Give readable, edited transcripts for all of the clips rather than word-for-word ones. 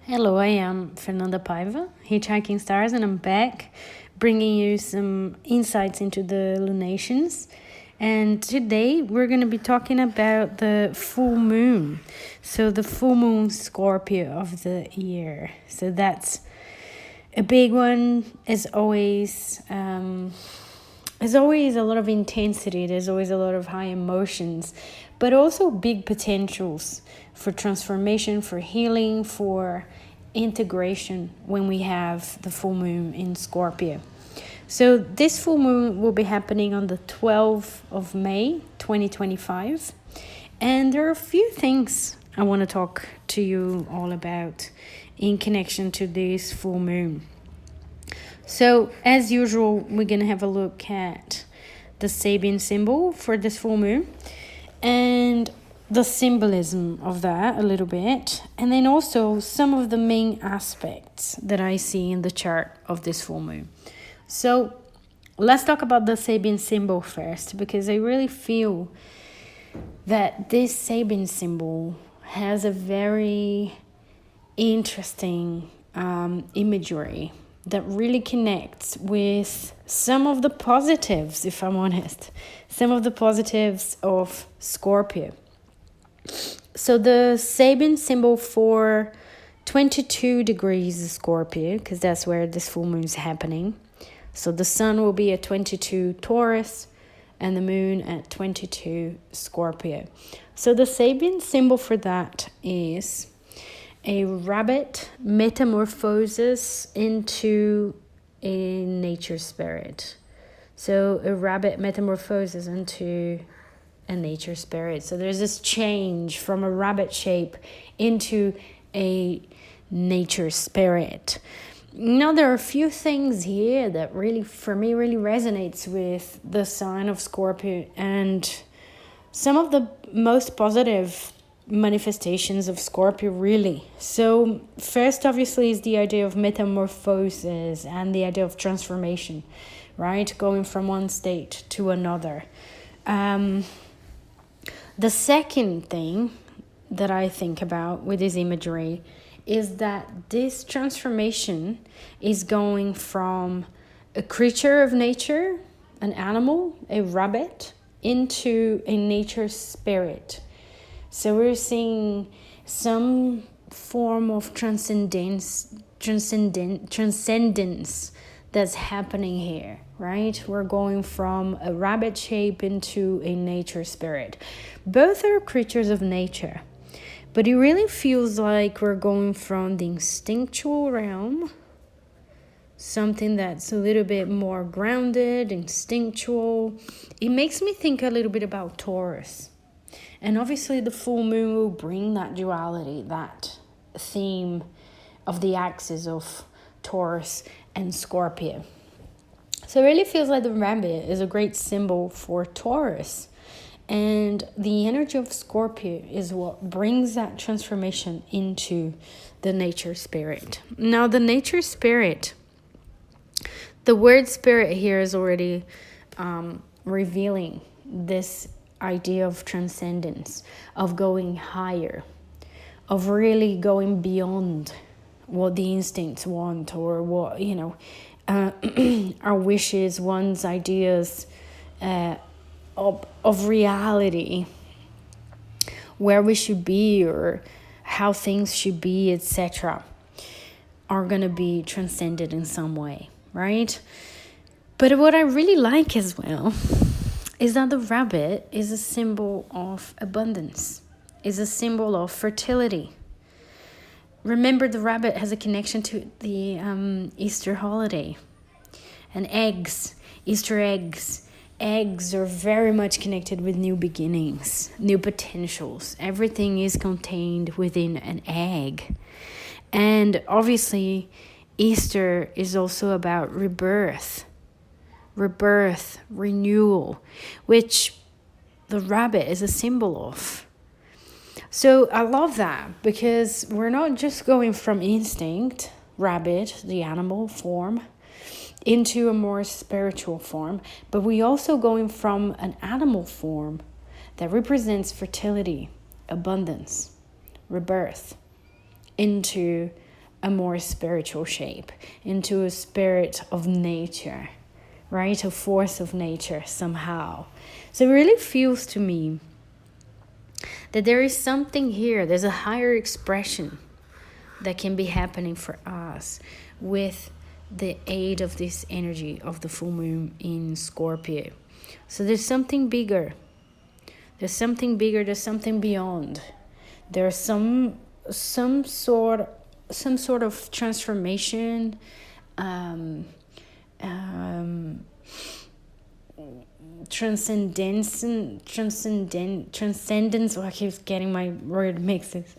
Hello, I am Fernanda Paiva, Hitchhiking Stars, and I'm back bringing you some insights into the lunations. And today we're going to be talking about the full moon. So the full moon Scorpio of the year. So that's a big one. As always, there's always a lot of intensity. There's always a lot of high emotions, but also big potentials for transformation, for healing, for integration when we have the full moon in Scorpio. So this full moon will be happening on the 12th of May, 2025. And there are a few things I want to talk to you all about in connection to this full moon. So as usual, we're going to have a look at the Sabian symbol for this full moon and the symbolism of that a little bit, and then also some of the main aspects that I see in the chart of this full moon. So let's talk about the Sabian symbol first, because I really feel that this Sabian symbol has a very interesting imagery that really connects with some of the positives, if I'm honest, some of the positives of Scorpio. So the Sabian symbol for 22 degrees Scorpio, because that's where this full moon is happening. So the sun will be at 22 Taurus and the moon at 22 Scorpio. So the Sabian symbol for that is a rabbit metamorphoses into a nature spirit. So a rabbit metamorphoses into a nature spirit. So there's this change from a rabbit shape into a nature spirit. Now there are a few things here that really, for me, really resonates with the sign of Scorpio and some of the most positive manifestations of Scorpio, really. So first, obviously, is the idea of metamorphosis and the idea of transformation, right? Going from one state to another. The second thing that I think about with this imagery is that this transformation is going from a creature of nature, an animal, a rabbit, into a nature spirit. So we're seeing some form of transcendence that's happening here, right? We're going from a rabbit shape into a nature spirit. Both are creatures of nature, but it really feels like we're going from the instinctual realm, something that's a little bit more grounded, instinctual. It makes me think a little bit about Taurus. And obviously the full moon will bring that duality, that theme of the axis of Taurus and Scorpio. So it really feels like the rabbit is a great symbol for Taurus. And the energy of Scorpio is what brings that transformation into the nature spirit. Now, the nature spirit, the word spirit here is already revealing this idea of transcendence, of going higher, of really going beyond what the instincts want, or what, our wishes, one's ideas of reality, where we should be or how things should be, etc., are going to be transcended in some way, right? But what I really like as well is that the rabbit is a symbol of abundance, is a symbol of fertility. Remember, the rabbit has a connection to the Easter holiday. And eggs, Easter eggs. Eggs are very much connected with new beginnings, new potentials. Everything is contained within an egg. And obviously, Easter is also about rebirth, renewal, which the rabbit is a symbol of. So I love that, because we're not just going from instinct, rabbit, the animal form, into a more spiritual form, but we also going from an animal form that represents fertility, abundance, rebirth, into a more spiritual shape, into a spirit of nature, right? A force of nature somehow. So it really feels to me that there is something here, there's a higher expression that can be happening for us with the aid of this energy of the full moon in Scorpio. So there's something bigger. There's something bigger, there's something beyond. There's some sort of transformation, transcendence. Well, I keep getting my word mixes.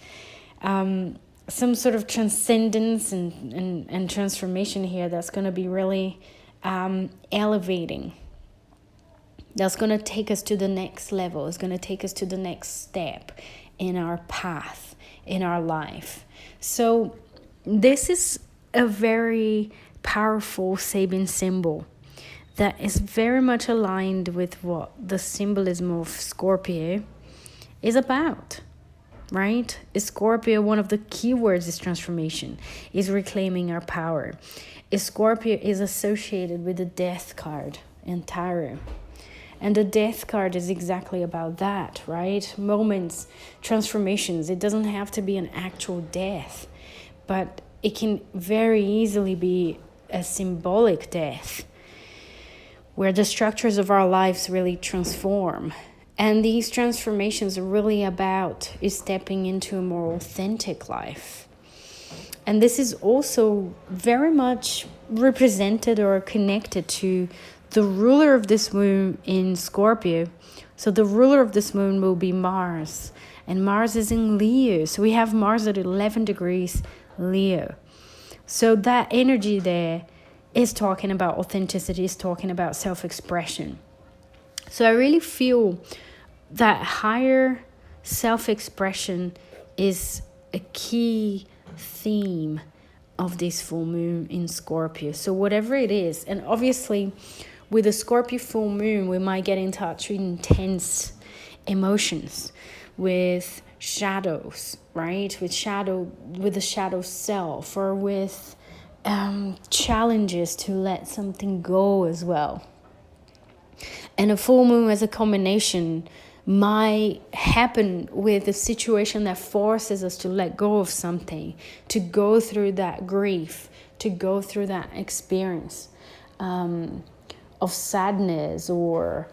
Some sort of transcendence and transformation here that's going to be really elevating. That's going to take us to the next level. It's going to take us to the next step in our path, in our life. So this is a very powerful Sabin symbol that is very much aligned with what the symbolism of Scorpio is about, right? Is Scorpio, one of the key words is transformation, is reclaiming our power. Scorpio is associated with the death card in tarot. And the death card is exactly about that, right? Moments, transformations. It doesn't have to be an actual death, but it can very easily be a symbolic death where the structures of our lives really transform. And these transformations are really about stepping into a more authentic life. And this is also very much represented or connected to the ruler of this moon in Scorpio. So the ruler of this moon will be Mars. And Mars is in Leo. So we have Mars at 11 degrees Leo. So that energy there is talking about authenticity, is talking about self-expression. So I really feel that higher self-expression is a key theme of this full moon in Scorpio. So whatever it is, and obviously with the Scorpio full moon, we might get in touch with intense emotions, with shadows, right? With the shadow self, or with challenges to let something go as well. And a full moon as a combination might happen with a situation that forces us to let go of something, to go through that grief, to go through that experience of sadness, or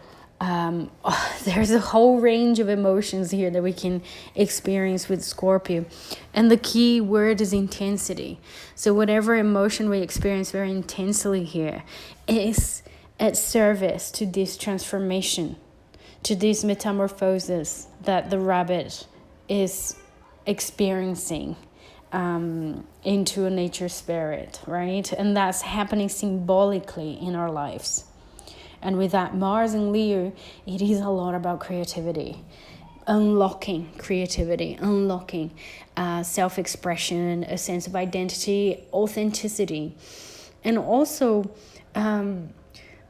there's a whole range of emotions here that we can experience with Scorpio. And the key word is intensity. So whatever emotion we experience very intensely here is at service to this transformation, to this metamorphosis that the rabbit is experiencing into a nature spirit, right? And that's happening symbolically in our lives. And with that Mars and Leo, it is a lot about creativity, unlocking creativity, unlocking self-expression, a sense of identity, authenticity, and also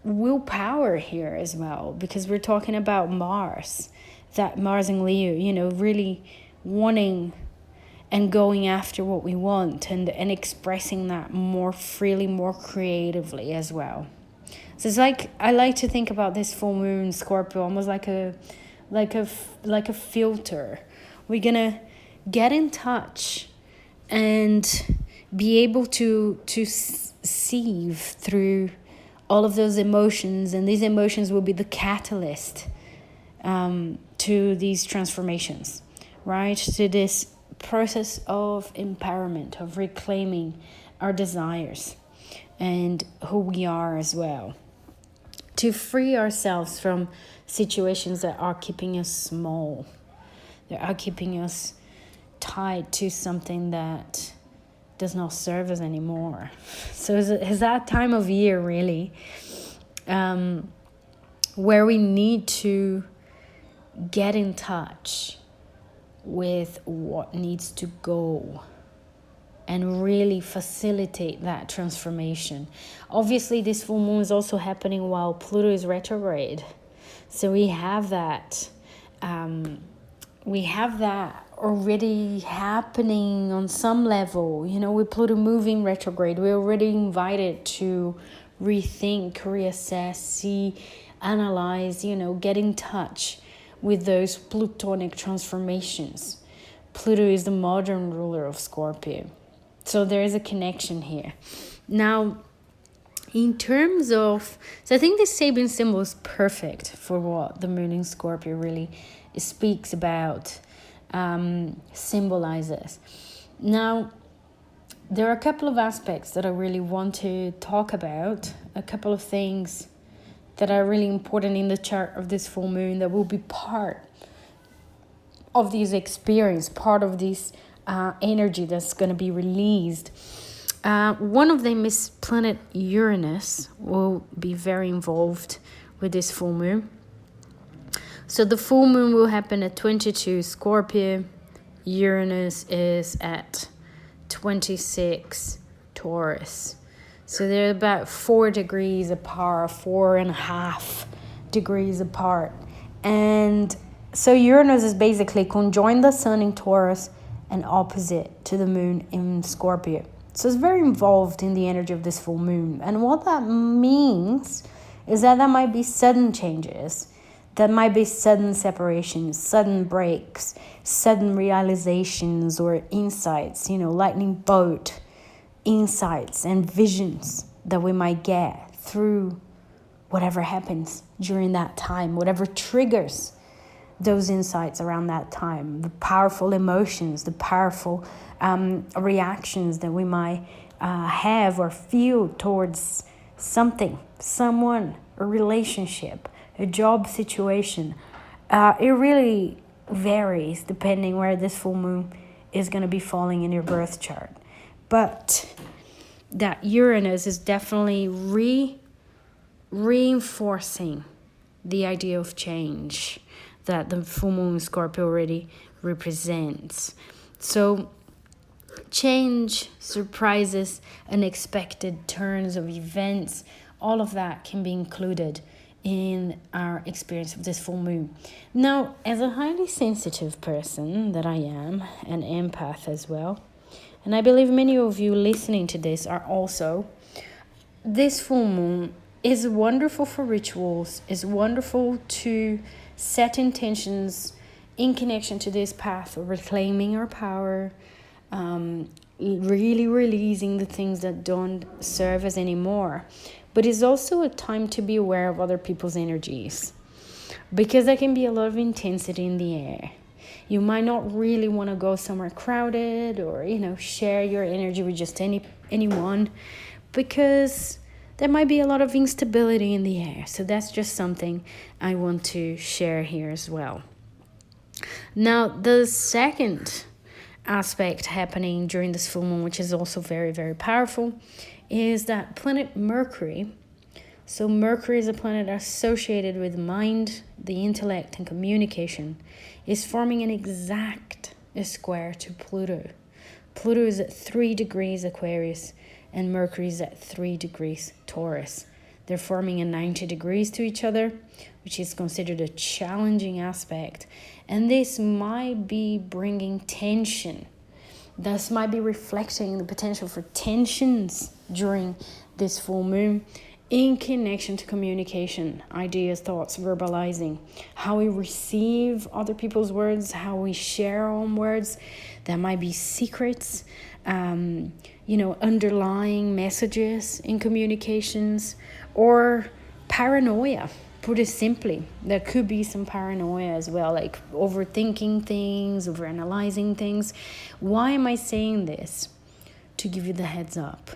willpower here as well, because we're talking about Mars, that Mars and Leo, really wanting and going after what we want, and expressing that more freely, more creatively as well. So it's like, I like to think about this full moon Scorpio almost like a filter. We're gonna get in touch and be able to sieve through all of those emotions, and these emotions will be the catalyst to these transformations, right? To this process of empowerment, of reclaiming our desires and who we are as well, to free ourselves from situations that are keeping us small, that are keeping us tied to something that does not serve us anymore. So it's that time of year really where we need to get in touch with what needs to go and really facilitate that transformation. Obviously, this full moon is also happening while Pluto is retrograde. So we have that we have that already happening on some level. With Pluto moving retrograde, we're already invited to rethink, reassess, see, analyze, get in touch with those plutonic transformations. Pluto is the modern ruler of Scorpio. So there is a connection here. Now, in terms of, so I think this Sabian symbol is perfect for what the moon in Scorpio really speaks about, symbolizes. Now, there are a couple of aspects that I really want to talk about, a couple of things that are really important in the chart of this full moon that will be part of this experience, part of this energy that's going to be released. One of them is planet Uranus will be very involved with this full moon. So the full moon will happen at 22 Scorpio. Uranus is at 26 Taurus. So they're about 4 degrees apart, 4.5 degrees apart. And so Uranus is basically conjoined the sun in Taurus and opposite to the moon in Scorpio. So it's very involved in the energy of this full moon. And what that means is that there might be sudden changes. That might be sudden separations, sudden breaks, sudden realizations or insights, lightning bolt insights and visions that we might get through whatever happens during that time, whatever triggers those insights around that time, the powerful emotions, the powerful reactions that we might have or feel towards something, someone, a relationship, a job situation. It really varies depending where this full moon is going to be falling in your birth chart. But that Uranus is definitely reinforcing the idea of change that the full moon in Scorpio already represents. So change, surprises, unexpected turns of events, all of that can be included in our experience of this full moon. Now, as a highly sensitive person that I am, an empath as well, and I believe many of you listening to this are also, this full moon is wonderful for rituals, is wonderful to set intentions in connection to this path of reclaiming our power, really releasing the things that don't serve us anymore. But it's also a time to be aware of other people's energies, because there can be a lot of intensity in the air. You might not really want to go somewhere crowded or, share your energy with just anyone, because there might be a lot of instability in the air. So that's just something I want to share here as well. Now, the second aspect happening during this full moon, which is also very, very powerful, is that planet Mercury. So Mercury is a planet associated with mind, the intellect, and communication, is forming an exact square to Pluto. Pluto is at 3 degrees Aquarius and Mercury is at 3 degrees Taurus. They're forming a 90 degrees to each other, which is considered a challenging aspect. And this might be bringing tension. This might be reflecting the potential for tensions during this full moon in connection to communication, ideas, thoughts, verbalizing, how we receive other people's words, how we share our own words. There might be secrets, underlying messages in communications, or paranoia. Put it simply, there could be some paranoia as well, like overthinking things, overanalyzing things. Why am I saying this? To give you the heads up.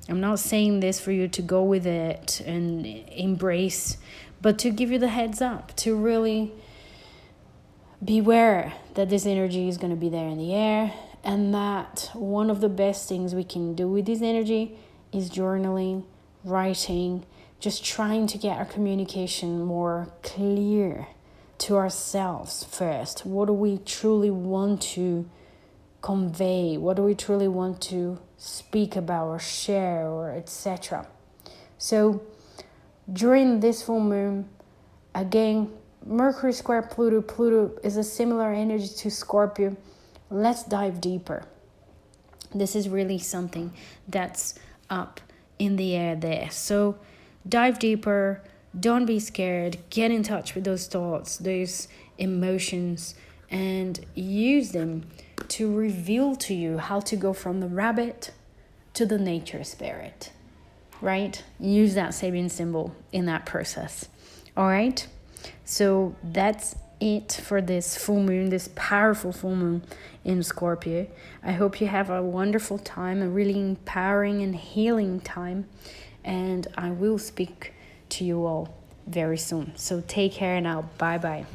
I'm not saying this for you to go with it and embrace, but to give you the heads up, to really beware that this energy is going to be there in the air, and that one of the best things we can do with this energy is journaling, writing, just trying to get our communication more clear to ourselves first. What do we truly want to convey? What do we truly want to speak about or share, or etc.? So during this full moon, again, Mercury square Pluto. Pluto is a similar energy to Scorpio. Let's dive deeper. This is really something that's up in the air there. So dive deeper. Don't be scared. Get in touch with those thoughts, those emotions, and use them to reveal to you how to go from the rabbit to the nature spirit, right? Use that Sabian symbol in that process. All right? So that's it for this full moon, this powerful full moon in Scorpio. I hope you have a wonderful time, a really empowering and healing time. And I will speak to you all very soon. So take care now. Bye-bye.